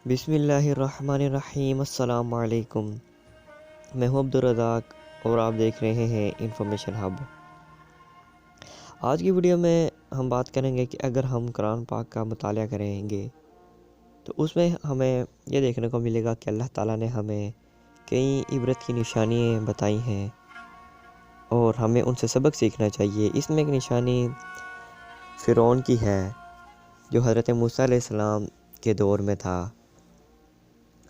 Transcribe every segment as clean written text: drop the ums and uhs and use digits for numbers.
بسم اللہ الرحمن الرحیم۔ السلام علیکم، میں ہوں عبدالرزاق اور آپ دیکھ رہے ہیں انفارمیشن ہب۔ آج کی ویڈیو میں ہم بات کریں گے کہ اگر ہم قرآن پاک کا مطالعہ کریں گے تو اس میں ہمیں یہ دیکھنے کو ملے گا کہ اللہ تعالیٰ نے ہمیں کئی عبرت کی نشانیاں بتائی ہیں اور ہمیں ان سے سبق سیکھنا چاہیے۔ اس میں ایک نشانی فرعون کی ہے جو حضرت موسیٰ علیہ السلام کے دور میں تھا۔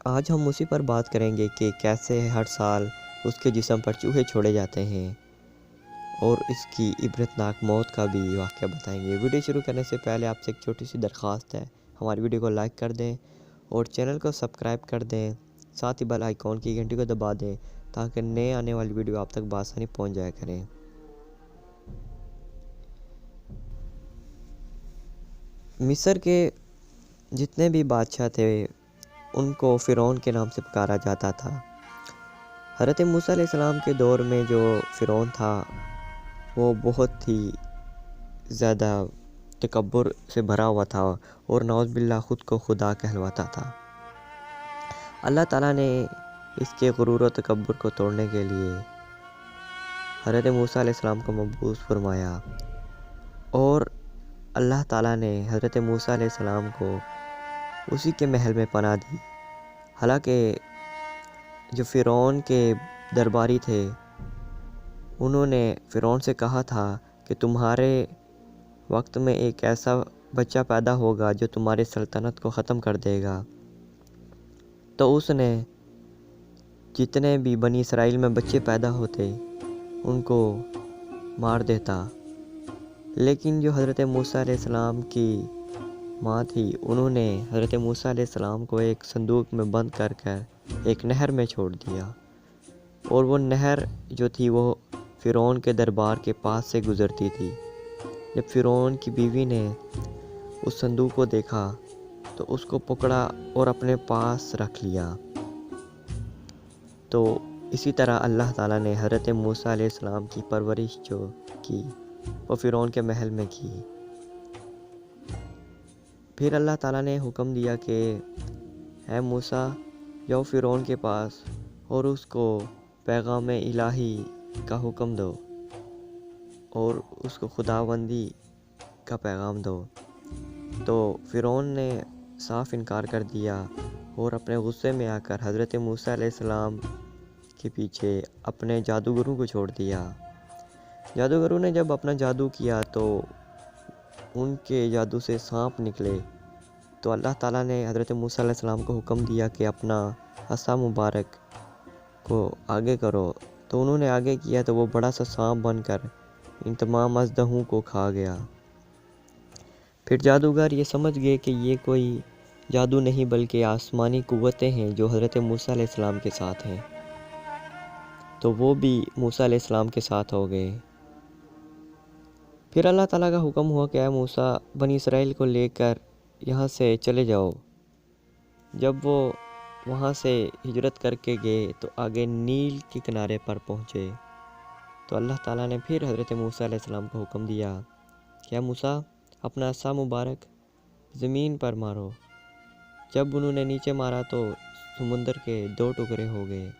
آج ہم اسی پر بات کریں گے کہ کیسے ہر سال اس کے جسم پر چوہے چھوڑے جاتے ہیں اور اس کی عبرتناک موت کا بھی واقعہ بتائیں گے۔ ویڈیو شروع کرنے سے پہلے آپ سے ایک چھوٹی سی درخواست ہے، ہماری ویڈیو کو لائک کر دیں اور چینل کو سبسکرائب کر دیں، ساتھ ہی بیل آئیکن کی گھنٹی کو دبا دیں تاکہ نئے آنے والی ویڈیو آپ تک بآسانی پہنچ جایا کریں۔ مصر کے جتنے بھی بادشاہ تھے ان کو فرعون کے نام سے پکارا جاتا تھا۔ حضرت موسیٰ علیہ السلام کے دور میں جو فرعون تھا وہ بہت ہی زیادہ تکبر سے بھرا ہوا تھا اور نعوذ باللہ خود کو خدا کہلواتا تھا۔ اللہ تعالیٰ نے اس کے غرور و تکبر کو توڑنے کے لیے حضرت موسیٰ علیہ السلام کو مبعوث فرمایا اور اللہ تعالیٰ نے حضرت موسیٰ علیہ السلام کو اسی کے محل میں پناہ دی۔ حالانکہ جو فرعون کے درباری تھے انہوں نے فرعون سے کہا تھا کہ تمہارے وقت میں ایک ایسا بچہ پیدا ہوگا جو تمہاری سلطنت کو ختم کر دے گا، تو اس نے جتنے بھی بنی اسرائیل میں بچے پیدا ہوتے ان کو مار دیتا۔ لیکن جو حضرت موسیٰ علیہ السلام کی ماں تھی انہوں نے حضرت موسیٰ علیہ السلام کو ایک صندوق میں بند کر ایک نہر میں چھوڑ دیا، اور وہ نہر جو تھی وہ فرعون کے دربار کے پاس سے گزرتی تھی۔ جب فرعون کی بیوی نے اس صندوق کو دیکھا تو اس کو پکڑا اور اپنے پاس رکھ لیا۔ تو اسی طرح اللہ تعالیٰ نے حضرت موسیٰ علیہ السلام کی پرورش جو کی وہ فرعون کے محل میں کی۔ پھر اللہ تعالیٰ نے حکم دیا کہ اے موسیٰ جاؤ فرعون کے پاس اور اس کو پیغام الہی کا حکم دو اور اس کو خداوندی کا پیغام دو۔ تو فرعون نے صاف انکار کر دیا اور اپنے غصے میں آ کر حضرت موسیٰ علیہ السلام کے پیچھے اپنے جادوگروں کو چھوڑ دیا۔ جادوگروں نے جب اپنا جادو کیا تو ان کے جادو سے سانپ نکلے، تو اللہ تعالیٰ نے حضرت موسیٰ علیہ السلام کو حکم دیا کہ اپنا عصا مبارک کو آگے کرو۔ تو انہوں نے آگے کیا تو وہ بڑا سا سانپ بن کر ان تمام اژدہوں کو کھا گیا۔ پھر جادوگر یہ سمجھ گئے کہ یہ کوئی جادو نہیں بلکہ آسمانی قوتیں ہیں جو حضرت موسیٰ علیہ السلام کے ساتھ ہیں، تو وہ بھی موسیٰ علیہ السلام کے ساتھ ہو گئے۔ پھر اللہ تعالیٰ کا حکم ہوا کہ اے موسیٰ بنی اسرائیل کو لے کر یہاں سے چلے جاؤ۔ جب وہ وہاں سے ہجرت کر کے گئے تو آگے نیل کے کنارے پر پہنچے تو اللہ تعالیٰ نے پھر حضرت موسیٰ علیہ السلام کو حکم دیا کہ اے موسیٰ اپنا عصا مبارک زمین پر مارو۔ جب انہوں نے نیچے مارا تو سمندر کے 2 ٹکڑے ہو گئے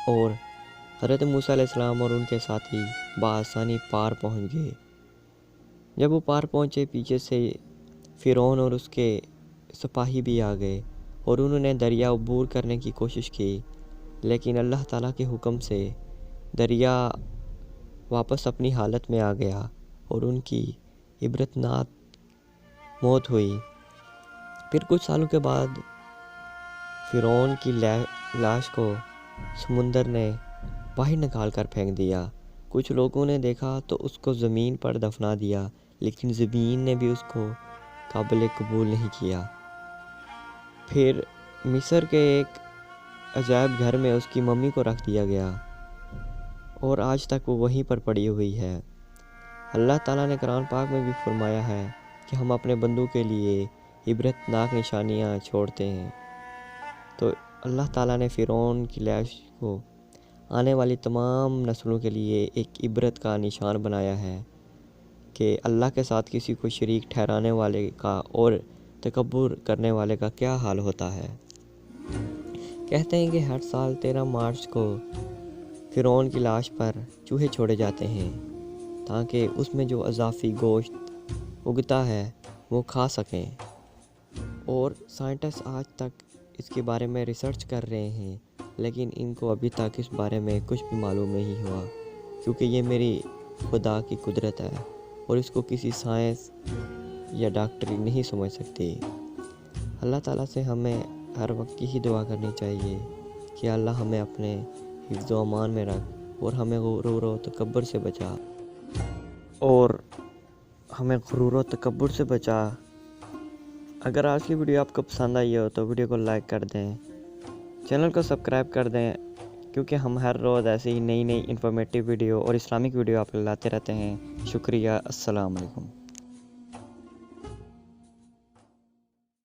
اور حضرت موسیٰ علیہ السلام اور ان کے ساتھی بآسانی پار پہنچ گئے۔ جب وہ پار پہنچے پیچھے سے فرعون اور اس کے سپاہی بھی آ گئے اور انہوں نے دریا عبور کرنے کی کوشش کی، لیکن اللہ تعالیٰ کے حکم سے دریا واپس اپنی حالت میں آ گیا اور ان کی عبرتناک موت ہوئی۔ پھر کچھ سالوں کے بعد فرعون کی لاش کو سمندر نے باہر نکال کر پھینک دیا۔ کچھ لوگوں نے دیکھا تو اس کو زمین پر دفنا دیا، لیکن زمین نے بھی اس کو قابل قبول نہیں کیا۔ پھر مصر کے ایک عجائب گھر میں اس کی ممی کو رکھ دیا گیا اور آج تک وہ وہیں پر پڑی ہوئی ہے۔ اللہ تعالیٰ نے قرآن پاک میں بھی فرمایا ہے کہ ہم اپنے بندوں کے لیے عبرتناک نشانیاں چھوڑتے ہیں۔ تو اللہ تعالیٰ نے فرعون کی لاش کو آنے والی تمام نسلوں کے لیے ایک عبرت کا نشان بنایا ہے کہ اللہ کے ساتھ کسی کو شریک ٹھہرانے والے کا اور تکبر کرنے والے کا کیا حال ہوتا ہے۔ کہتے ہیں کہ ہر سال 13 مارچ کو فرعون کی لاش پر چوہے چھوڑے جاتے ہیں تاکہ اس میں جو اضافی گوشت اگتا ہے وہ کھا سکیں، اور سائنٹسٹ آج تک اس کے بارے میں ریسرچ کر رہے ہیں، لیکن ان کو ابھی تک اس بارے میں کچھ بھی معلوم نہیں ہوا، کیونکہ یہ میری خدا کی قدرت ہے اور اس کو کسی سائنس یا ڈاکٹری نہیں سمجھ سکتی۔ اللہ تعالیٰ سے ہمیں ہر وقت یہی دعا کرنی چاہیے کہ اللہ ہمیں اپنے حفظ و امان میں رکھ اور ہمیں غرور و تکبر سے بچا۔ اگر آج کی ویڈیو آپ کو پسند آئی ہو تو ویڈیو کو لائک کر دیں، چینل کو سبسکرائب کر دیں، کیونکہ ہم ہر روز ایسے ہی نئی انفارمیٹیو ویڈیو اور اسلامک ویڈیو آپ کو لاتے رہتے ہیں۔ شکریہ، السلام علیکم۔